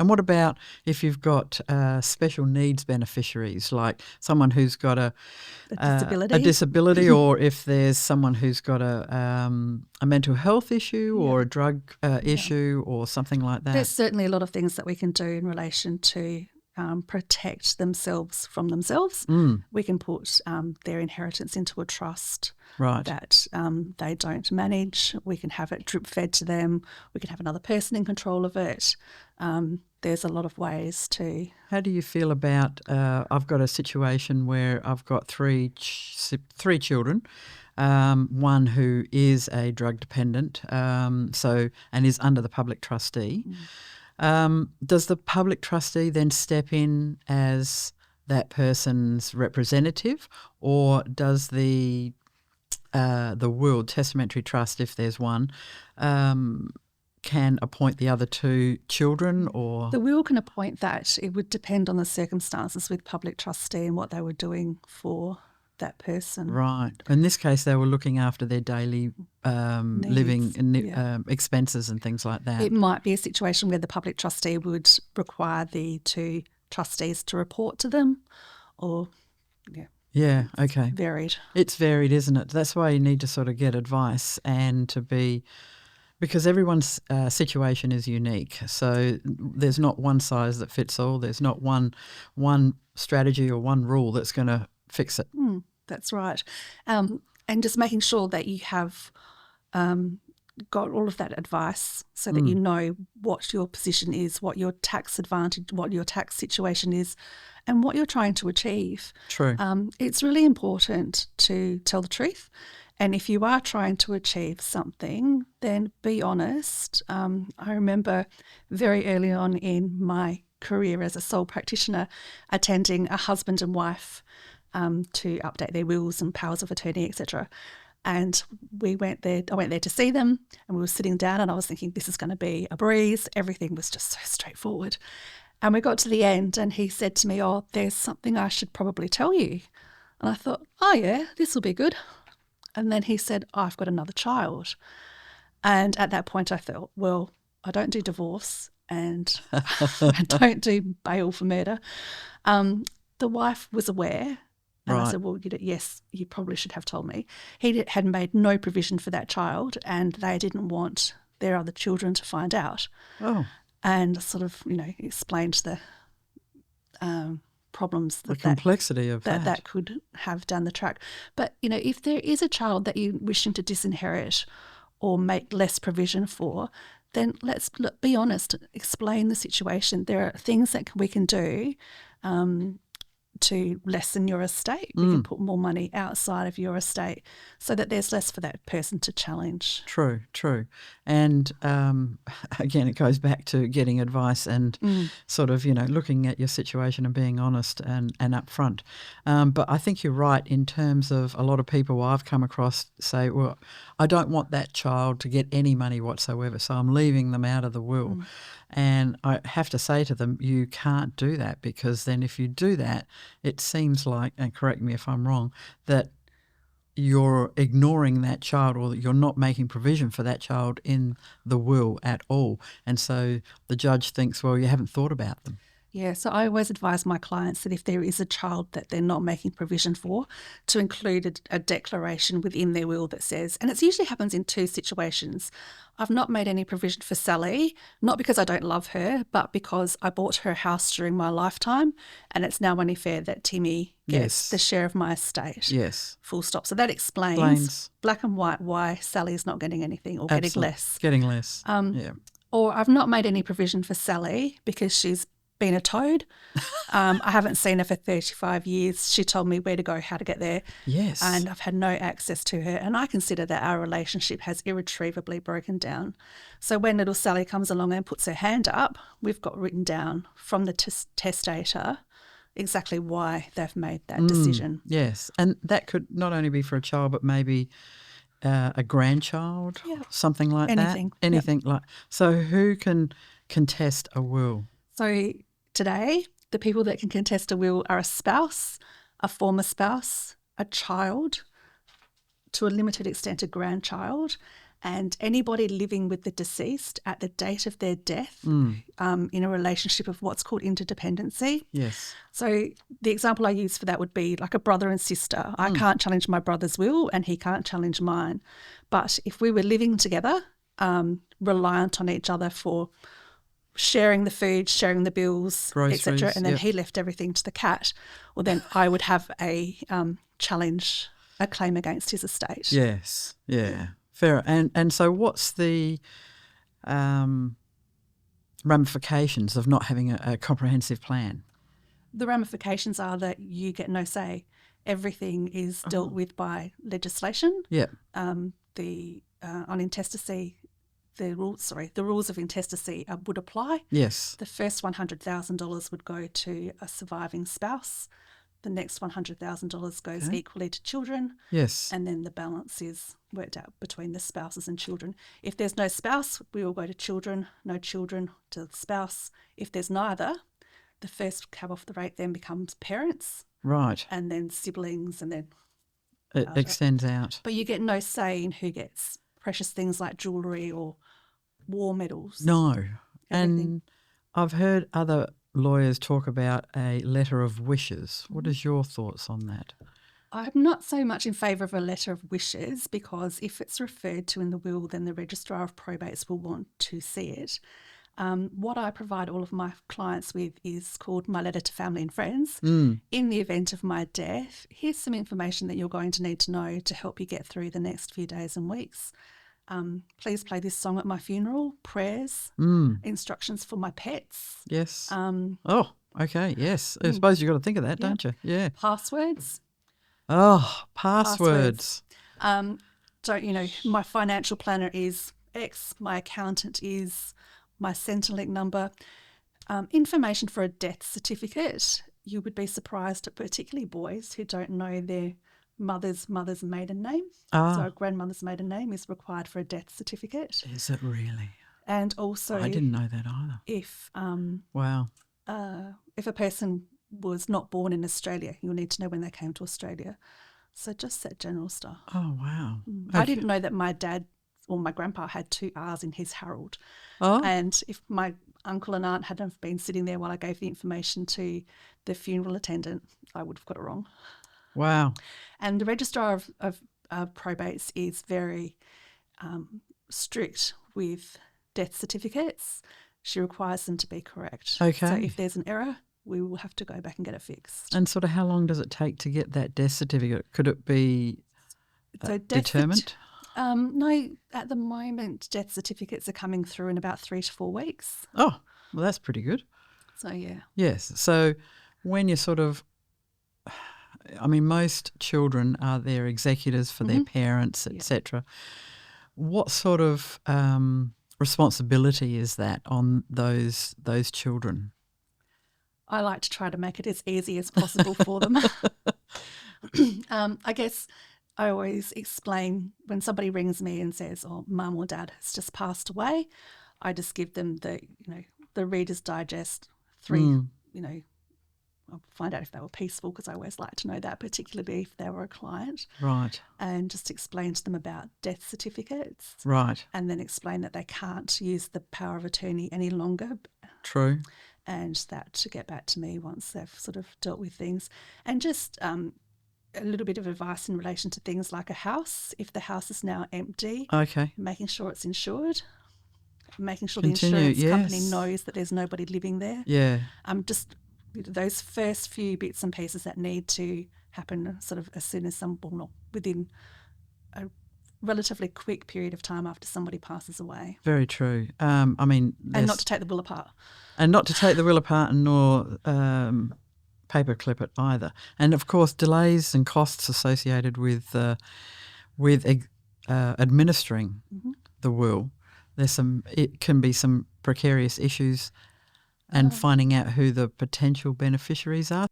And what about if you've got special needs beneficiaries, like someone who's got a disability, or if there's someone who's got a mental health issue or a drug issue or something like that? There's certainly a lot of things that we can do in relation to protect themselves from themselves. We can put their inheritance into a trust that they don't manage. We can have it drip fed to them. We can have another person in control of it. There's a lot of ways to. How do you feel about? I've got a situation where I've got three children. One who is a drug dependent, and is under the public trustee. Does the public trustee then step in as that person's representative, or does the will, testamentary trust, if there's one, can appoint the other two children? Or the will can appoint that. It would depend on the circumstances with public trustee and what they were doing for that person. Right. In this case, they were looking after their daily living and expenses and things like that. It might be a situation where the public trustee would require the two trustees to report to them, or yeah, okay. Varied. It's varied, isn't it? That's why you need to sort of get advice and to be, because everyone's situation is unique. So there's not one size that fits all. There's not one strategy or one rule that's going to fix it. That's right. And just making sure that you have got all of that advice so that you know what your position is, what your tax advantage, what your tax situation is, and what you're trying to achieve. True. It's really important to tell the truth. And if you are trying to achieve something, then be honest. I remember very early on in my career as a sole practitioner attending a husband and wife to update their wills and powers of attorney, etc. And I went there to see them, and we were sitting down, and I was thinking, this is going to be a breeze. Everything was just so straightforward. And we got to the end, and he said to me, "Oh, there's something I should probably tell you." And I thought, "Oh yeah, this will be good." And then he said, "I've got another child." And at that point I thought, well, I don't do divorce and I don't do bail for murder. The wife was aware. And I said, well, yes, you probably should have told me. He had made no provision for that child, and they didn't want their other children to find out. Oh. And sort of, explained the problems the complexity of that could have down the track. But, if there is a child that you're wishing to disinherit or make less provision for, then let's be honest, explain the situation. There are things that we can do to lessen your estate. We can put more money outside of your estate so that there's less for that person to challenge. True. And again, it goes back to getting advice and sort of, looking at your situation and being honest and upfront. But I think you're right in terms of a lot of people I've come across say, well, I don't want that child to get any money whatsoever, so I'm leaving them out of the will. And I have to say to them, you can't do that, because then if you do that, it seems like, and correct me if I'm wrong, that you're ignoring that child, or that you're not making provision for that child in the will at all. And so the judge thinks, well, you haven't thought about them. Yeah, so I always advise my clients that if there is a child that they're not making provision for, to include a declaration within their will that says, and it usually happens in two situations, I've not made any provision for Sally, not because I don't love her, but because I bought her a house during my lifetime, and it's now only fair that Timmy gets the share of my estate. Yes. Full stop. So that explains black and white why Sally's not getting anything or getting less. Getting less. Or I've not made any provision for Sally because she's been a toad. I haven't seen her for 35 years. She told me where to go, how to get there. Yes. And I've had no access to her. And I consider that our relationship has irretrievably broken down. So when little Sally comes along and puts her hand up, we've got written down from the testator exactly why they've made that decision. Yes. And that could not only be for a child, but maybe a grandchild, something like Anything. that. Anything. Like. So who can contest a will? So today, the people that can contest a will are a spouse, a former spouse, a child, to a limited extent a grandchild, and anybody living with the deceased at the date of their death in a relationship of what's called interdependency. Yes. So the example I use for that would be like a brother and sister. I can't challenge my brother's will and he can't challenge mine. But if we were living together, reliant on each other for sharing the food, sharing the bills, etc., and then he left everything to the cat, well, then I would have a challenge, a claim against his estate. Yes, yeah, fair. And so what's the ramifications of not having a comprehensive plan? The ramifications are that you get no say. Everything is dealt with by legislation. Yeah. On intestacy, the rules of intestacy would apply. Yes. The first $100,000 would go to a surviving spouse. The next $100,000 goes equally to children. Yes. And then the balance is worked out between the spouses and children. If there's no spouse, we will go to children, no children to the spouse. If there's neither, the first cab off the rate then becomes parents. Right. And then siblings, and then it extends out. But you get no say in who gets precious things like jewellery or war medals. No. Everything. And I've heard other lawyers talk about a letter of wishes. What is your thoughts on that? I'm not so much in favour of a letter of wishes, because if it's referred to in the will, then the registrar of probates will want to see it. What I provide all of my clients with is called my letter to family and friends. In the event of my death, here's some information that you're going to need to know to help you get through the next few days and weeks. Please play this song at my funeral, prayers, instructions for my pets. Yes. Okay, yes. I suppose you've got to think of that, don't you? Yeah. Passwords. Oh, passwords. My financial planner is X, my accountant is my Centrelink number. Information for a death certificate. You would be surprised, particularly boys who don't know their mother's maiden name. So a grandmother's maiden name is required for a death certificate. Is it really? And also, I didn't know that either. If wow, if a person was not born in Australia, you'll need to know when they came to Australia. So just that general stuff. Oh wow! Okay. I didn't know that my dad or my grandpa had 2 R's in his Harold. And if my uncle and aunt hadn't been sitting there while I gave the information to the funeral attendant, I would have got it wrong. Wow. And the registrar of probates is very strict with death certificates. She requires them to be correct. Okay. So if there's an error, we will have to go back and get it fixed. And sort of how long does it take to get that death certificate? Could it be determined? No, at the moment, death certificates are coming through in about 3 to 4 weeks. Oh, well, that's pretty good. So, yeah. Yes. So when you're most children are their executors for their parents, etc. What sort of responsibility is that on those children? I like to try to make it as easy as possible for them. I guess I always explain when somebody rings me and says, "Oh, mum or dad has just passed away," I just give them the Reader's Digest 3. I'll find out if they were peaceful, because I always like to know that, particularly if they were a client. Right. And just explain to them about death certificates. Right. And then explain that they can't use the power of attorney any longer. True. And that to get back to me once they've sort of dealt with things. And just a little bit of advice in relation to things like a house. If the house is now empty, making sure it's insured, making sure the insurance company knows that there's nobody living there. Yeah. Just those first few bits and pieces that need to happen sort of as soon as within a relatively quick period of time after somebody passes away. Very true. And not to take the will apart. And not to take the will apart, and nor paperclip it either. And of course, delays and costs associated with administering the will. It can be some precarious issues, and finding out who the potential beneficiaries are.